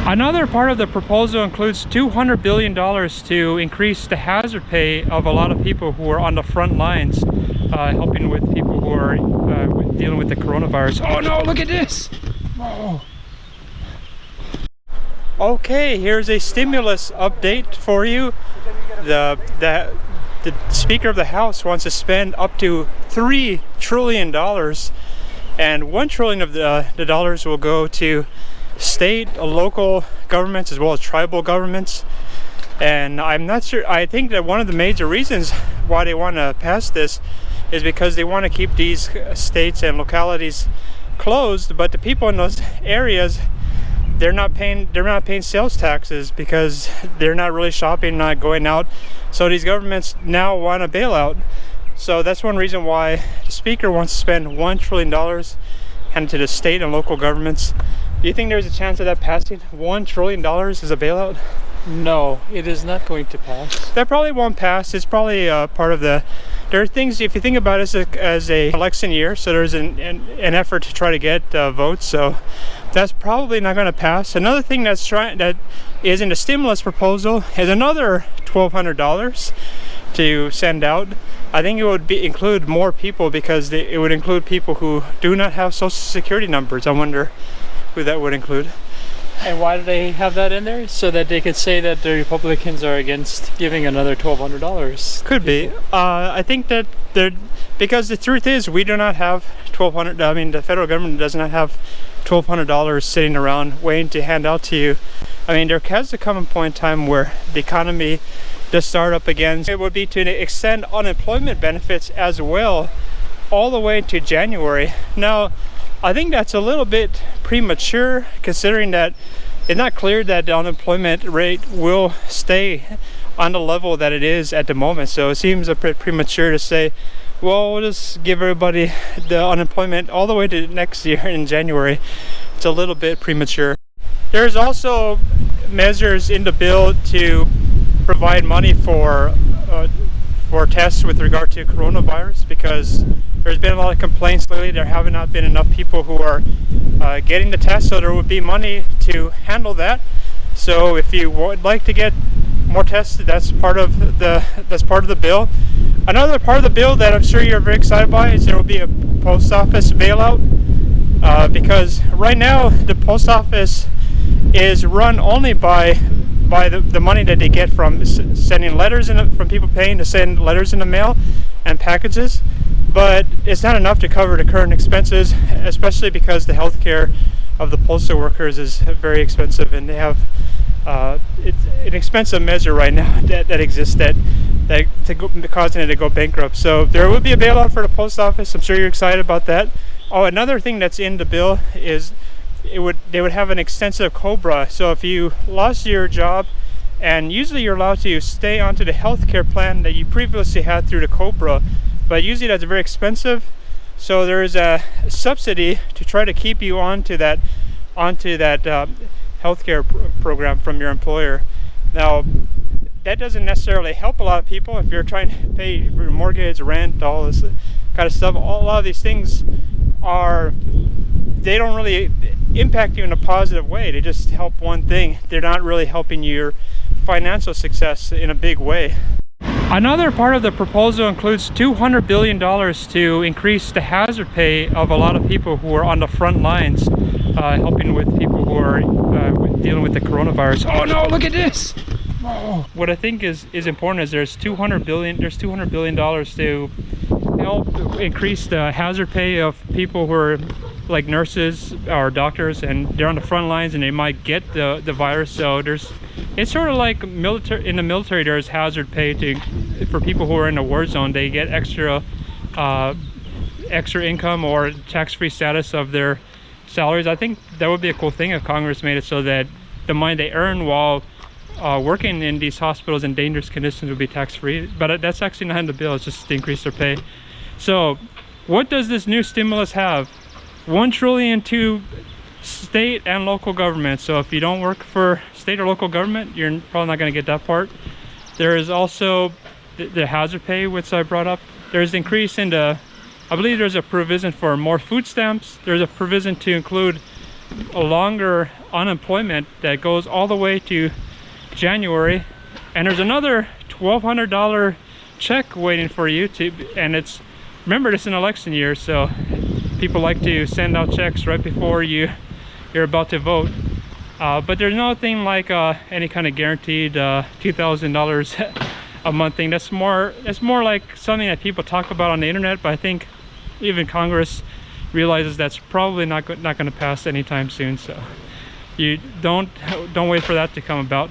Another part of the proposal includes $200 billion to increase the hazard pay of a lot of people who are on the front lines, helping with people who are dealing with the coronavirus. Oh no, look at this! Oh. Okay, here's a stimulus update for you. The Speaker of the House wants to spend up to $3 trillion, and $1 trillion of the dollars will go to state, local governments as well as tribal governments. And I'm not sure, I think that one of the major reasons why they want to pass this is because they want to keep these states and localities closed, but the people in those areas, they're not paying sales taxes because they're not really shopping, not going out. So these governments now want a bailout. So that's one reason why the Speaker wants to spend $1 trillion handed to the state and local governments. Do you think there's a chance of that passing? $1 trillion is a bailout? No, it is not going to pass. That probably won't pass. It's probably part of the... There are things, if you think about it as a election year, so there's an effort to try to get votes, so that's probably not going to pass. Another thing that is in the stimulus proposal is another $1,200 to send out. I think it would include more people because it would include people who do not have social security numbers. I wonder who that would include. And why do they have that in there? So that they could say that the Republicans are against giving another $1,200. Could be. I think that because the truth is we do not have $1,200. I mean, the federal government does not have $1,200 sitting around waiting to hand out to you. I mean, there has to come a point in time where the economy does start up again. It would be to extend unemployment benefits as well all the way to January. Now, I think that's a little bit premature, considering that it's not clear that the unemployment rate will stay on the level that it is at the moment. So it seems a bit premature to say, well, we'll just give everybody the unemployment all the way to next year in January. It's a little bit premature. There's also measures in the bill to provide money for tests with regard to coronavirus, because there's been a lot of complaints lately. There have not been enough people who are getting the test, so there would be money to handle that. So if you would like to get more tests, that's part of the bill. Another part of the bill that I'm sure you're very excited by is there will be a post office bailout, because right now the post office is run only by the money that they get from sending letters from people paying to send letters in the mail and packages. But it's not enough to cover the current expenses, especially because the health care of the postal workers is very expensive, and they have it's an expensive measure right now that exists causing it to go bankrupt. So there will be a bailout for the post office. I'm sure you're excited about that. Oh, another thing that's in the bill is they would have an extensive COBRA. So if you lost your job, and usually you're allowed to stay onto the health care plan that you previously had through the COBRA, but usually that's very expensive. So there is a subsidy to try to keep you onto that healthcare program from your employer. Now, that doesn't necessarily help a lot of people if you're trying to pay your mortgage, rent, all this kind of stuff. A lot of these things they don't really impact you in a positive way. They just help one thing. They're not really helping your financial success in a big way. Another part of the proposal includes $200 billion to increase the hazard pay of a lot of people who are on the front lines, helping with people who are dealing with the coronavirus. Oh no, look at this! Oh. What I think is important is there's $200 billion to help increase the hazard pay of people who are like nurses or doctors, and they're on the front lines and they might get the virus. So it's sort of like military. In the military, there's hazard pay for people who are in a war zone. They get extra income or tax-free status of their salaries. I think that would be a cool thing if Congress made it so that the money they earn while working in these hospitals in dangerous conditions would be tax-free. But that's actually not in the bill. It's just to increase their pay. So what does this new stimulus have? $1 trillion to state and local government. So if you don't work for state or local government, you're probably not going to get that part. There is also the hazard pay, which I brought up. There's an increase in I believe there's a provision for more food stamps. There's a provision to include a longer unemployment that goes all the way to January, and there's another $1,200 check waiting for you to, and it's, remember, this is an election year, so people like to send out checks right before you're about to vote. But there's nothing like any kind of guaranteed $2,000 a month thing. It's more like something that people talk about on the internet, but I think even Congress realizes that's probably not going to pass anytime soon. So you don't wait for that to come about.